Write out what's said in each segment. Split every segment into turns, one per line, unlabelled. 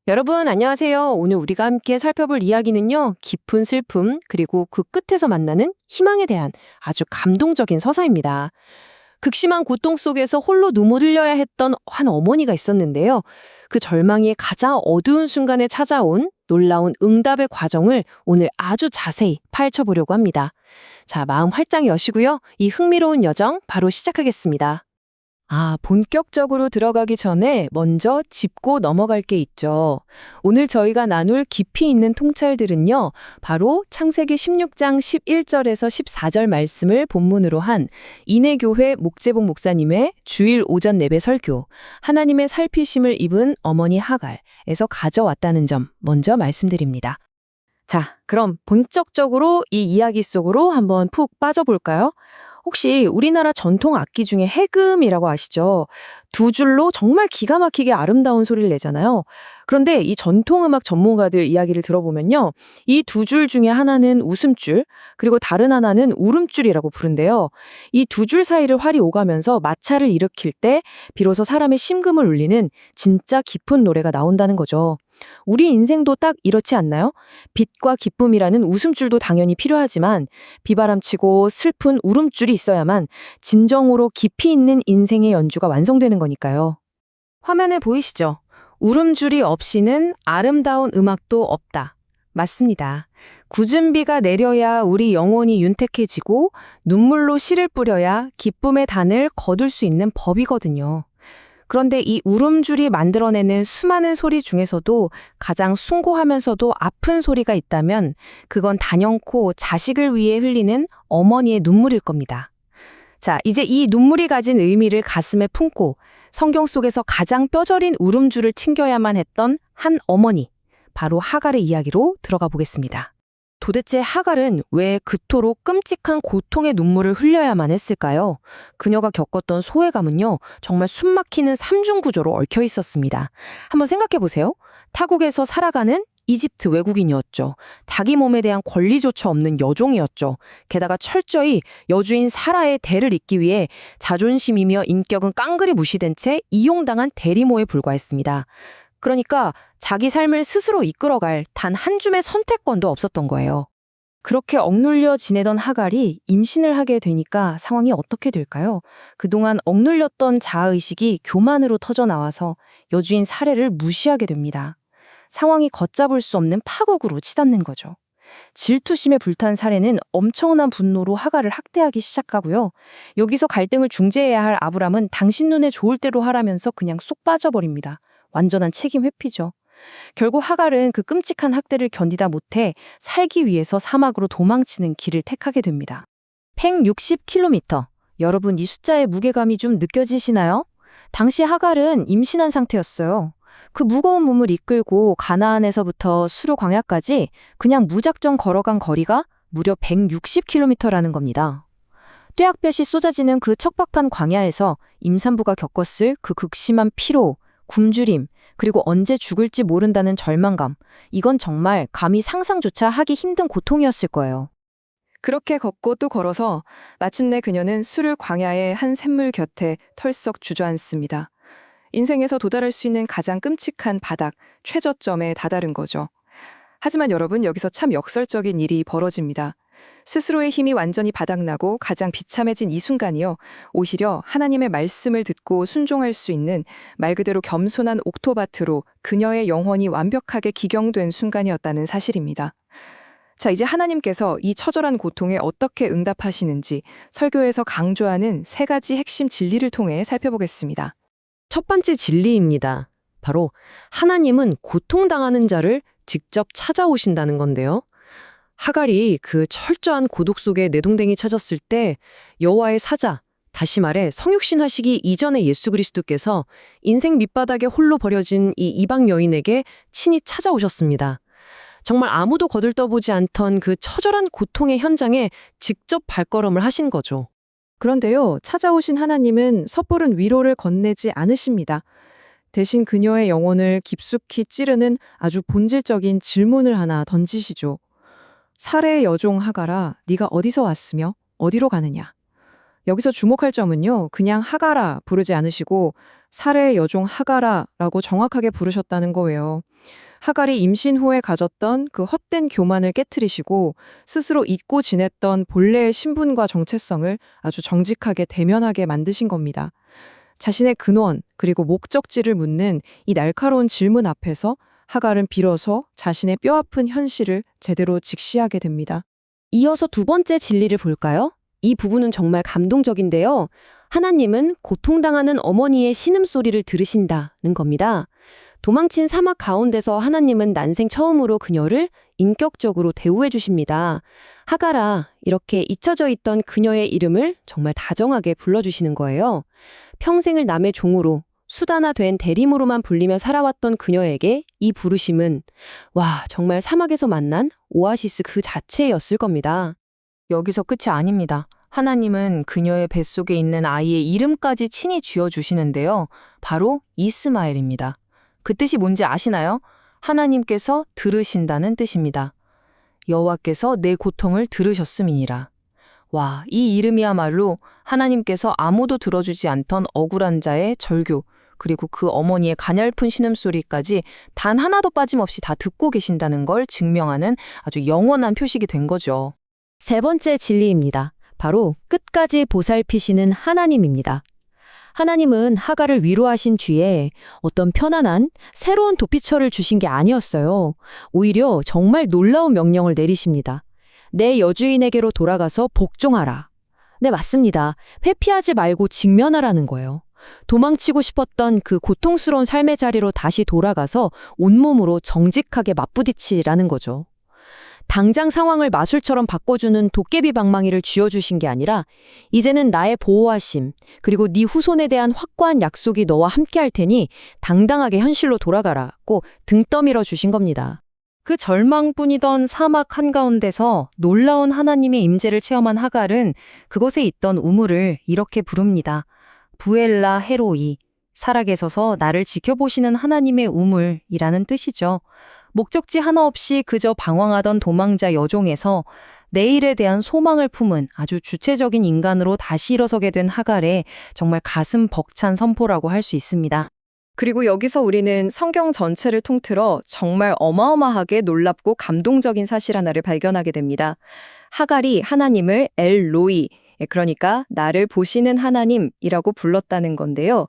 여러분, 안녕하세요. 오늘 우리가 함께 살펴볼 이야기는요, 깊은 슬픔, 그리고 그 끝에서 만나는 희망에 대한 아주 감동적인 서사입니다. 극심한 고통 속에서 홀로 눈물 흘려야 했던 한 어머니가 있었는데요. 그 절망이 가장 어두운 순간에 찾아온 놀라운 응답의 과정을 오늘 아주 자세히 파헤쳐보려고 합니다. 자, 마음 활짝 여시고요. 이 흥미로운 여정 바로 시작하겠습니다. 본격적으로 들어가기 전에 먼저 짚고 넘어갈 게 있죠. 오늘 저희가 나눌 깊이 있는 통찰들은요, 바로 창세기 16장 11절에서 14절 말씀을 본문으로 한 인해교회 목재봉 목사님의 주일 오전 예배 설교, 하나님의 살피심을 입은 어머니 하갈에서 가져왔다는 점 먼저 말씀드립니다. 자, 그럼 본격적으로 이 이야기 속으로 한번 푹 빠져볼까요? 혹시 우리나라 전통 악기 중에 해금이라고 아시죠? 두 줄로 정말 기가 막히게 아름다운 소리를 내잖아요. 그런데 이 전통음악 전문가들 이야기를 들어보면요. 이 두 줄 중에 하나는 웃음줄, 그리고 다른 하나는 울음줄이라고 부른대요. 이 두 줄 사이를 활이 오가면서 마찰을 일으킬 때 비로소 사람의 심금을 울리는 진짜 깊은 노래가 나온다는 거죠. 우리 인생도 딱 이렇지 않나요? 빛과 기쁨이라는 웃음줄도 당연히 필요하지만 비바람치고 슬픈 울음줄이 있어야만 진정으로 깊이 있는 인생의 연주가 완성되는 거니까요. 화면에 보이시죠? 울음줄이 없이는 아름다운 음악도 없다. 맞습니다. 굳은 비가 내려야 우리 영혼이 윤택해지고 눈물로 씨를 뿌려야 기쁨의 단을 거둘 수 있는 법이거든요. 그런데 이 울음줄이 만들어내는 수많은 소리 중에서도 가장 숭고하면서도 아픈 소리가 있다면 그건 단연코 자식을 위해 흘리는 어머니의 눈물일 겁니다. 자, 이제 이 눈물이 가진 의미를 가슴에 품고 성경 속에서 가장 뼈저린 울음줄을 튕겨야만 했던 한 어머니, 바로 하갈의 이야기로 들어가 보겠습니다. 도대체 하갈은 왜 그토록 끔찍한 고통의 눈물을 흘려야만 했을까요? 그녀가 겪었던 소외감은요, 정말 숨막히는 삼중구조로 얽혀 있었습니다. 한번 생각해 보세요. 타국에서 살아가는 이집트 외국인이었죠. 자기 몸에 대한 권리조차 없는 여종이었죠. 게다가 철저히 여주인 사라의 대를 잇기 위해 자존심이며 인격은 깡그리 무시된 채 이용당한 대리모에 불과했습니다. 그러니까 자기 삶을 스스로 이끌어갈 단 한 줌의 선택권도 없었던 거예요. 그렇게 억눌려 지내던 하갈이 임신을 하게 되니까 상황이 어떻게 될까요? 그동안 억눌렸던 자아의식이 교만으로 터져나와서 여주인 사례를 무시하게 됩니다. 상황이 걷잡을 수 없는 파국으로 치닫는 거죠. 질투심에 불탄 사례는 엄청난 분노로 하갈을 학대하기 시작하고요. 여기서 갈등을 중재해야 할 아브람은 당신 눈에 좋을 대로 하라면서 그냥 쏙 빠져버립니다. 완전한 책임 회피죠. 결국 하갈은 그 끔찍한 학대를 견디다 못해 살기 위해서 사막으로 도망치는 길을 택하게 됩니다. 160km. 여러분, 이 숫자의 무게감이 좀 느껴지시나요? 당시 하갈은 임신한 상태였어요. 그 무거운 몸을 이끌고 가나안에서부터 수르 광야까지 그냥 무작정 걸어간 거리가 무려 160km라는 겁니다. 뙤약볕이 쏟아지는 그 척박한 광야에서 임산부가 겪었을 그 극심한 피로, 굶주림, 그리고 언제 죽을지 모른다는 절망감, 이건 정말 감히 상상조차 하기 힘든 고통이었을 거예요. 그렇게 걷고 또 걸어서 마침내 그녀는 수르 광야의 한 샘물 곁에 털썩 주저앉습니다. 인생에서 도달할 수 있는 가장 끔찍한 바닥, 최저점에 다다른 거죠. 하지만 여러분, 여기서 참 역설적인 일이 벌어집니다. 스스로의 힘이 완전히 바닥나고 가장 비참해진 이 순간이요, 오히려 하나님의 말씀을 듣고 순종할 수 있는 말 그대로 겸손한 옥토바트로 그녀의 영혼이 완벽하게 기경된 순간이었다는 사실입니다. 자, 이제 하나님께서 이 처절한 고통에 어떻게 응답하시는지 설교에서 강조하는 세 가지 핵심 진리를 통해 살펴보겠습니다. 첫 번째 진리입니다. 바로 하나님은 고통당하는 자를 직접 찾아오신다는 건데요. 하갈이 그 철저한 고독 속에 내동댕이 찾았을 때 여호와의 사자, 다시 말해 성육신하시기 이전의 예수 그리스도께서 인생 밑바닥에 홀로 버려진 이 이방 여인에게 친히 찾아오셨습니다. 정말 아무도 거들떠보지 않던 그 처절한 고통의 현장에 직접 발걸음을 하신 거죠. 그런데요, 찾아오신 하나님은 섣부른 위로를 건네지 않으십니다. 대신 그녀의 영혼을 깊숙이 찌르는 아주 본질적인 질문을 하나 던지시죠. 사레의 여종 하갈아, 네가 어디서 왔으며 어디로 가느냐?
여기서 주목할 점은요, 그냥 하가라 부르지 않으시고 살해의 여종 하가라라고 정확하게 부르셨다는 거예요. 하갈이 임신 후에 가졌던 그 헛된 교만을 깨트리시고 스스로 잊고 지냈던 본래의 신분과 정체성을 아주 정직하게 대면하게 만드신 겁니다. 자신의 근원 그리고 목적지를 묻는 이 날카로운 질문 앞에서 하갈은 비로소 자신의 뼈아픈 현실을 제대로 직시하게 됩니다.
이어서 두 번째 진리를 볼까요? 이 부분은 정말 감동적인데요. 하나님은 고통당하는 어머니의 신음소리를 들으신다는 겁니다. 도망친 사막 가운데서 하나님은 난생 처음으로 그녀를 인격적으로 대우해 주십니다. 하가라, 이렇게 잊혀져 있던 그녀의 이름을 정말 다정하게 불러주시는 거예요. 평생을 남의 종으로, 수단화된 대림으로만 불리며 살아왔던 그녀에게 이 부르심은 정말 사막에서 만난 오아시스 그 자체였을 겁니다. 여기서 끝이 아닙니다. 하나님은 그녀의 뱃속에 있는 아이의 이름까지 친히 지어주시는데요. 바로 이스마엘입니다. 그 뜻이 뭔지 아시나요? 하나님께서 들으신다는 뜻입니다. 여호와께서 내 고통을 들으셨음이니라. 이 이름이야말로 하나님께서 아무도 들어주지 않던 억울한 자의 절규, 그리고 그 어머니의 가냘픈 신음소리까지 단 하나도 빠짐없이 다 듣고 계신다는 걸 증명하는 아주 영원한 표식이 된 거죠. 세 번째 진리입니다. 바로 끝까지 보살피시는 하나님입니다. 하나님은 하갈을 위로하신 뒤에 어떤 편안한 새로운 도피처를 주신 게 아니었어요. 오히려 정말 놀라운 명령을 내리십니다. 내 여주인에게로 돌아가서 복종하라. 네, 맞습니다. 회피하지 말고 직면하라는 거예요. 도망치고 싶었던 그 고통스러운 삶의 자리로 다시 돌아가서 온몸으로 정직하게 맞부딪히라는 거죠. 당장 상황을 마술처럼 바꿔주는 도깨비 방망이를 쥐어주신 게 아니라 이제는 나의 보호하심 그리고 네 후손에 대한 확고한 약속이 너와 함께 할 테니 당당하게 현실로 돌아가라고 등 떠밀어 주신 겁니다. 그 절망뿐이던 사막 한가운데서 놀라운 하나님의 임재를 체험한 하갈은 그곳에 있던 우물을 이렇게 부릅니다. 부엘라 헤로이, 살아계셔서 나를 지켜보시는 하나님의 우물이라는 뜻이죠. 목적지 하나 없이 그저 방황하던 도망자 여종에서 내일에 대한 소망을 품은 아주 주체적인 인간으로 다시 일어서게 된 하갈의 정말 가슴 벅찬 선포라고 할 수 있습니다. 그리고 여기서 우리는 성경 전체를 통틀어 정말 어마어마하게 놀랍고 감동적인 사실 하나를 발견하게 됩니다. 하갈이 하나님을 엘로이, 그러니까 나를 보시는 하나님이라고 불렀다는 건데요.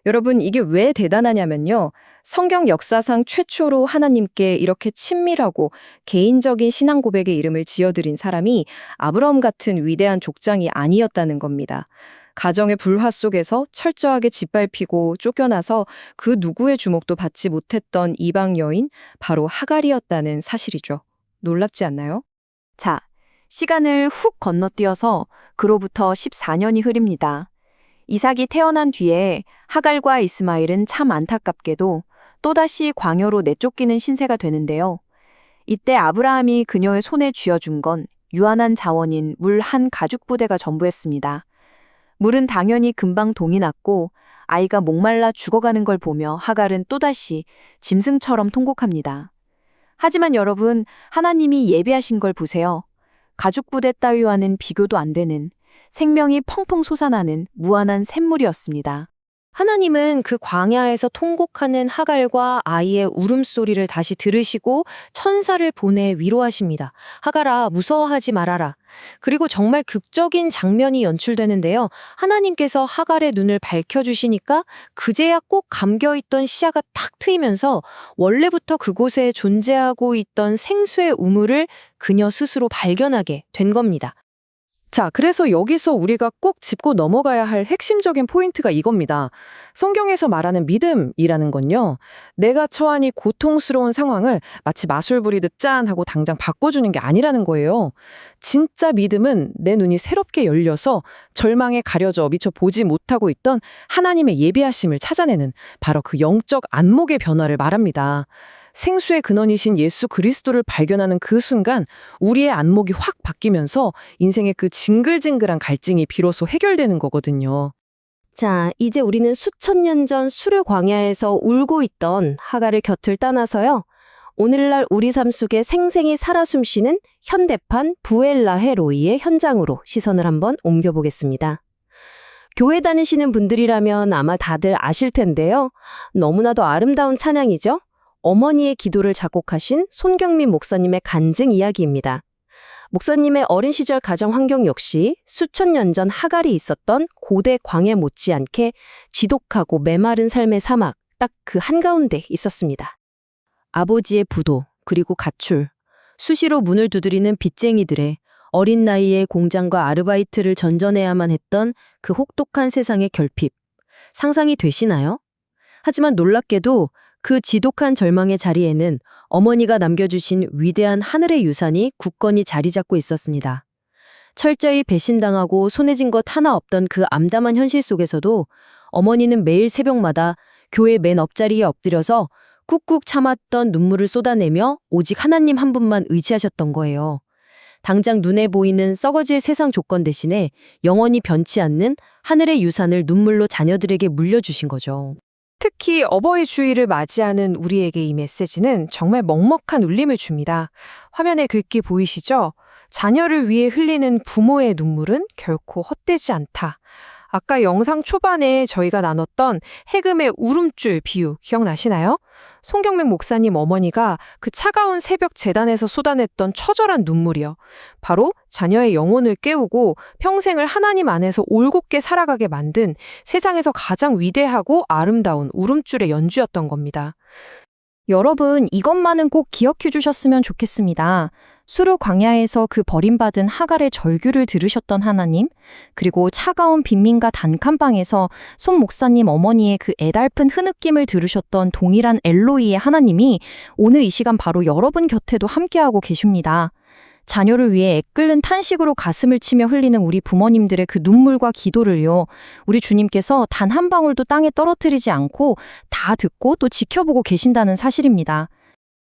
여러분, 이게 왜 대단하냐면요. 성경 역사상 최초로 하나님께 이렇게 친밀하고 개인적인 신앙 고백의 이름을 지어드린 사람이 아브라함 같은 위대한 족장이 아니었다는 겁니다. 가정의 불화 속에서 철저하게 짓밟히고 쫓겨나서 그 누구의 주목도 받지 못했던 이방 여인, 바로 하갈이었다는 사실이죠. 놀랍지 않나요? 자, 시간을 훅 건너뛰어서 그로부터 14년이 흐릅니다. 이삭이 태어난 뒤에 하갈과 이스마엘은 참 안타깝게도 또다시 광야로 내쫓기는 신세가 되는데요. 이때 아브라함이 그녀의 손에 쥐어준 건 유한한 자원인 물 한 가죽부대가 전부였습니다. 물은 당연히 금방 동이 났고 아이가 목말라 죽어가는 걸 보며 하갈은 또다시 짐승처럼 통곡합니다. 하지만 여러분, 하나님이 예비하신 걸 보세요. 가죽부대 따위와는 비교도 안 되는 생명이 펑펑 솟아나는 무한한 샘물이었습니다. 하나님은 그 광야에서 통곡하는 하갈과 아이의 울음소리를 다시 들으시고 천사를 보내 위로하십니다. 하갈아, 무서워하지 말아라. 그리고 정말 극적인 장면이 연출되는데요. 하나님께서 하갈의 눈을 밝혀주시니까 그제야 꼭 감겨있던 시야가 탁 트이면서 원래부터 그곳에 존재하고 있던 생수의 우물을 그녀 스스로 발견하게 된 겁니다.
자, 그래서 여기서 우리가 꼭 짚고 넘어가야 할 핵심적인 포인트가 이겁니다. 성경에서 말하는 믿음이라는 건요, 내가 처한 이 고통스러운 상황을 마치 마술 부리듯 짠 하고 당장 바꿔주는 게 아니라는 거예요. 진짜 믿음은 내 눈이 새롭게 열려서 절망에 가려져 미처 보지 못하고 있던 하나님의 예비하심을 찾아내는 바로 그 영적 안목의 변화를 말합니다. 생수의 근원이신 예수 그리스도를 발견하는 그 순간 우리의 안목이 확 바뀌면서 인생의 그 징글징글한 갈증이 비로소 해결되는 거거든요.
자, 이제 우리는 수천 년 전 수르 광야에서 울고 있던 하갈의 곁을 떠나서요. 오늘날 우리 삶 속에 생생히 살아 숨쉬는 현대판 부엘라 헤로이의 현장으로 시선을 한번 옮겨보겠습니다. 교회 다니시는 분들이라면 아마 다들 아실 텐데요. 너무나도 아름다운 찬양이죠. 어머니의 기도를 작곡하신 손경민 목사님의 간증 이야기입니다. 목사님의 어린 시절 가정 환경 역시 수천 년 전 하갈이 있었던 고대 광야 못지않게 지독하고 메마른 삶의 사막 딱 그 한가운데 있었습니다. 아버지의 부도 그리고 가출, 수시로 문을 두드리는 빚쟁이들의 어린 나이에 공장과 아르바이트를 전전해야만 했던 그 혹독한 세상의 결핍, 상상이 되시나요? 하지만 놀랍게도 그 지독한 절망의 자리에는 어머니가 남겨주신 위대한 하늘의 유산이 굳건히 자리 잡고 있었습니다. 철저히 배신당하고 손해진 것 하나 없던 그 암담한 현실 속에서도 어머니는 매일 새벽마다 교회 맨 옆자리에 엎드려서 꾹꾹 참았던 눈물을 쏟아내며 오직 하나님 한 분만 의지하셨던 거예요. 당장 눈에 보이는 썩어질 세상 조건 대신에 영원히 변치 않는 하늘의 유산을 눈물로 자녀들에게 물려주신 거죠.
특히 어버이 주일을 맞이하는 우리에게 이 메시지는 정말 먹먹한 울림을 줍니다. 화면에 글귀 보이시죠? 자녀를 위해 흘리는 부모의 눈물은 결코 헛되지 않다. 아까 영상 초반에 저희가 나눴던 해금의 울음줄 비유 기억나시나요? 송경명 목사님 어머니가 그 차가운 새벽 제단에서 쏟아냈던 처절한 눈물이요. 바로 자녀의 영혼을 깨우고 평생을 하나님 안에서 올곧게 살아가게 만든 세상에서 가장 위대하고 아름다운 울음줄의 연주였던 겁니다.
여러분, 이것만은 꼭 기억해 주셨으면 좋겠습니다. 수르 광야에서 그 버림받은 하갈의 절규를 들으셨던 하나님, 그리고 차가운 빈민가 단칸방에서 손 목사님 어머니의 그 애달픈 흐느낌을 들으셨던 동일한 엘로이의 하나님이 오늘 이 시간 바로 여러분 곁에도 함께하고 계십니다. 자녀를 위해 애끓는 탄식으로 가슴을 치며 흘리는 우리 부모님들의 그 눈물과 기도를요, 우리 주님께서 단 한 방울도 땅에 떨어뜨리지 않고 다 듣고 또 지켜보고 계신다는 사실입니다.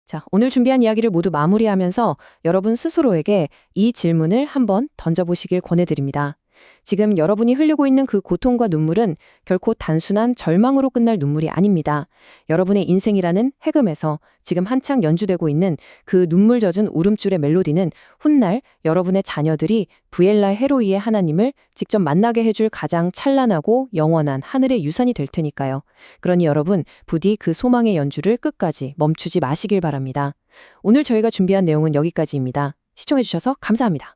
자, 오늘 준비한 이야기를 모두 마무리하면서 여러분 스스로에게 이 질문을 한번 던져보시길 권해드립니다. 지금 여러분이 흘리고 있는 그 고통과 눈물은 결코 단순한 절망으로 끝날 눈물이 아닙니다. 여러분의 인생이라는 해금에서 지금 한창 연주되고 있는 그 눈물 젖은 울음줄의 멜로디는 훗날 여러분의 자녀들이 부엘라 헤로이의 하나님을 직접 만나게 해줄 가장 찬란하고 영원한 하늘의 유산이 될 테니까요. 그러니 여러분 부디 그 소망의 연주를 끝까지 멈추지 마시길 바랍니다. 오늘 저희가 준비한 내용은 여기까지입니다. 시청해주셔서 감사합니다.